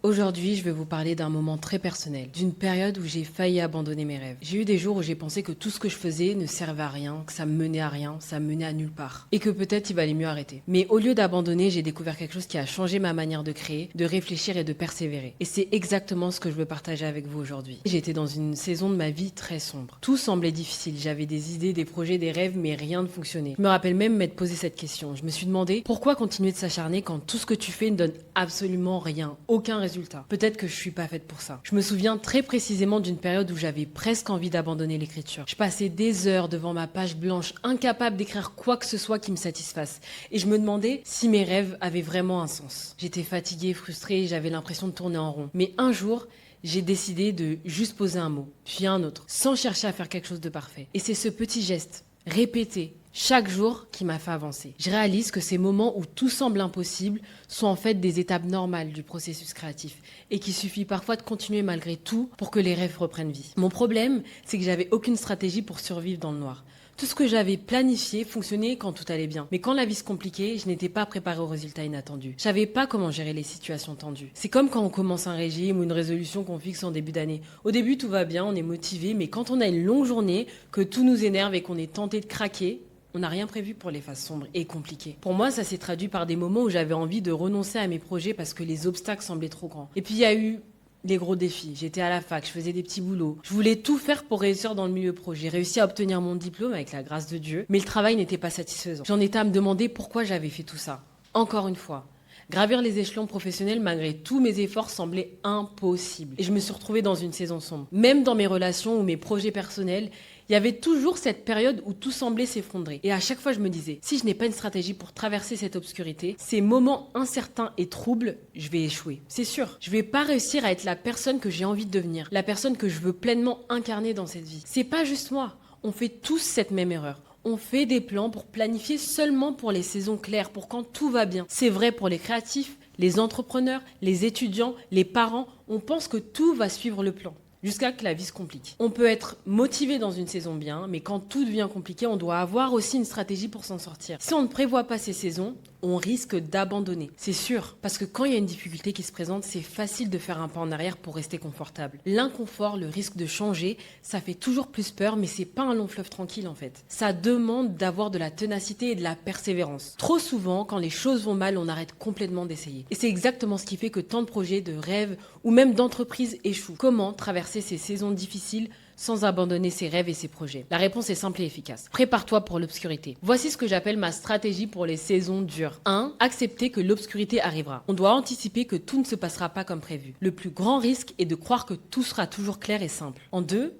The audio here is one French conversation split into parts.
Aujourd'hui, je vais vous parler d'un moment très personnel, d'une période où j'ai failli abandonner mes rêves. J'ai eu des jours où j'ai pensé que tout ce que je faisais ne servait à rien, que ça me menait à rien, ça me menait à nulle part. Et que peut-être il valait mieux arrêter. Mais au lieu d'abandonner, j'ai découvert quelque chose qui a changé ma manière de créer, de réfléchir et de persévérer. Et c'est exactement ce que je veux partager avec vous aujourd'hui. J'étais dans une saison de ma vie très sombre. Tout semblait difficile, j'avais des idées, des projets, des rêves, mais rien ne fonctionnait. Je me rappelle même m'être posé cette question. Je me suis demandé pourquoi continuer de s'acharner quand tout ce que tu fais ne donne absolument rien, aucun résultat. Peut-être que je suis pas faite pour ça. Je me souviens très précisément d'une période où j'avais presque envie d'abandonner l'écriture. Je passais des heures devant ma page blanche, incapable d'écrire quoi que ce soit qui me satisfasse. Et je me demandais si mes rêves avaient vraiment un sens. J'étais fatiguée, frustrée, j'avais l'impression de tourner en rond. Mais un jour, j'ai décidé de juste poser un mot, puis un autre, sans chercher à faire quelque chose de parfait. Et c'est ce petit geste, répété, chaque jour qui m'a fait avancer. Je réalise que ces moments où tout semble impossible sont en fait des étapes normales du processus créatif et qu'il suffit parfois de continuer malgré tout pour que les rêves reprennent vie. Mon problème, c'est que j'avais aucune stratégie pour survivre dans le noir. Tout ce que j'avais planifié fonctionnait quand tout allait bien. Mais quand la vie se compliquait, je n'étais pas préparée aux résultats inattendus. Je savais pas comment gérer les situations tendues. C'est comme quand on commence un régime ou une résolution qu'on fixe en début d'année. Au début, tout va bien, on est motivé, mais quand on a une longue journée, que tout nous énerve et qu'on est tenté de craquer, on n'a rien prévu pour les phases sombres et compliquées. Pour moi, ça s'est traduit par des moments où j'avais envie de renoncer à mes projets parce que les obstacles semblaient trop grands. Et puis il y a eu les gros défis. J'étais à la fac, je faisais des petits boulots. Je voulais tout faire pour réussir dans le milieu pro. J'ai réussi à obtenir mon diplôme avec la grâce de Dieu, mais le travail n'était pas satisfaisant. J'en étais à me demander pourquoi j'avais fait tout ça. Encore une fois. Gravir les échelons professionnels, malgré tous mes efforts, semblait impossible. Et je me suis retrouvée dans une saison sombre. Même dans mes relations ou mes projets personnels, il y avait toujours cette période où tout semblait s'effondrer. Et à chaque fois, je me disais, si je n'ai pas une stratégie pour traverser cette obscurité, ces moments incertains et troubles, je vais échouer. C'est sûr. Je vais pas réussir à être la personne que j'ai envie de devenir, la personne que je veux pleinement incarner dans cette vie. C'est pas juste moi. On fait tous cette même erreur. On fait des plans pour planifier seulement pour les saisons claires, pour quand tout va bien. C'est vrai pour les créatifs, les entrepreneurs, les étudiants, les parents. On pense que tout va suivre le plan. Jusqu'à que la vie se complique. On peut être motivé dans une saison bien, mais quand tout devient compliqué, on doit avoir aussi une stratégie pour s'en sortir. Si on ne prévoit pas ces saisons, on risque d'abandonner. C'est sûr, parce que quand il y a une difficulté qui se présente, c'est facile de faire un pas en arrière pour rester confortable. L'inconfort, le risque de changer, ça fait toujours plus peur, mais c'est pas un long fleuve tranquille en fait. Ça demande d'avoir de la ténacité et de la persévérance. Trop souvent, quand les choses vont mal, on arrête complètement d'essayer. Et c'est exactement ce qui fait que tant de projets, de rêves ou même d'entreprises échouent. Comment traverser ces saisons difficiles sans abandonner ses rêves et ses projets? La réponse est simple et efficace. Prépare-toi pour l'obscurité. Voici ce que j'appelle ma stratégie pour les saisons dures. 1. Accepter que l'obscurité arrivera. On doit anticiper que tout ne se passera pas comme prévu. Le plus grand risque est de croire que tout sera toujours clair et simple. En 2.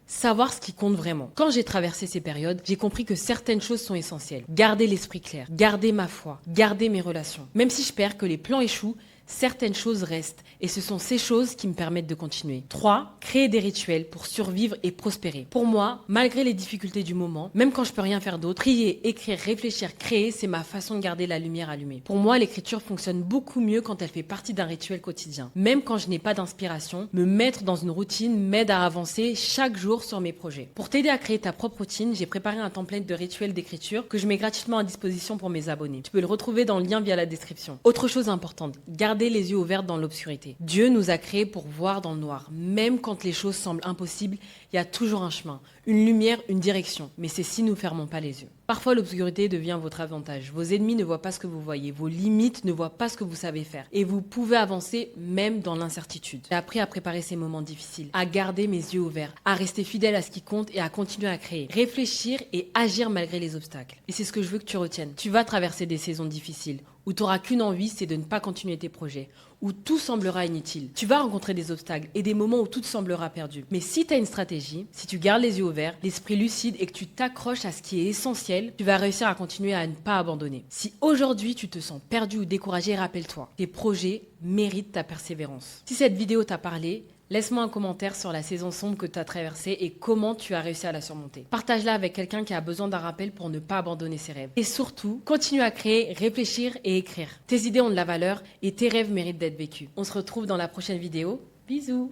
Savoir ce qui compte vraiment. Quand j'ai traversé ces périodes, j'ai compris que certaines choses sont essentielles. Garder l'esprit clair, garder ma foi, garder mes relations. Même si je perds, que les plans échouent, certaines choses restent et ce sont ces choses qui me permettent de continuer. 3. Créer des rituels pour survivre et prospérer. Pour moi, malgré les difficultés du moment, même quand je peux rien faire d'autre, prier, écrire, réfléchir, créer, c'est ma façon de garder la lumière allumée. Pour moi, l'écriture fonctionne beaucoup mieux quand elle fait partie d'un rituel quotidien. Même quand je n'ai pas d'inspiration, me mettre dans une routine m'aide à avancer chaque jour sur mes projets. Pour t'aider à créer ta propre routine, j'ai préparé un template de rituel d'écriture que je mets gratuitement à disposition pour mes abonnés. Tu peux le retrouver dans le lien via la description. Autre chose importante, garder les yeux ouverts dans l'obscurité. Dieu nous a créés pour voir dans le noir. Même quand les choses semblent impossibles, il y a toujours un chemin, une lumière, une direction. Mais c'est si nous ne fermons pas les yeux. Parfois, l'obscurité devient votre avantage. Vos ennemis ne voient pas ce que vous voyez. Vos limites ne voient pas ce que vous savez faire. Et vous pouvez avancer même dans l'incertitude. J'ai appris à préparer ces moments difficiles, à garder mes yeux ouverts, à rester fidèle à ce qui compte et à continuer à créer. Réfléchir et agir malgré les obstacles. Et c'est ce que je veux que tu retiennes. Tu vas traverser des saisons difficiles où tu n'auras qu'une envie, c'est de ne pas continuer tes projets, où tout semblera inutile. Tu vas rencontrer des obstacles et des moments où tout te semblera perdu. Mais si tu as une stratégie, si tu gardes les yeux ouverts, l'esprit lucide et que tu t'accroches à ce qui est essentiel, tu vas réussir à continuer à ne pas abandonner. Si aujourd'hui tu te sens perdu ou découragé, rappelle-toi, tes projets méritent ta persévérance. Si cette vidéo t'a parlé, laisse-moi un commentaire sur la saison sombre que tu as traversée et comment tu as réussi à la surmonter. Partage-la avec quelqu'un qui a besoin d'un rappel pour ne pas abandonner ses rêves. Et surtout, continue à créer, réfléchir et écrire. Tes idées ont de la valeur et tes rêves méritent d'être vécus. On se retrouve dans la prochaine vidéo. Bisous!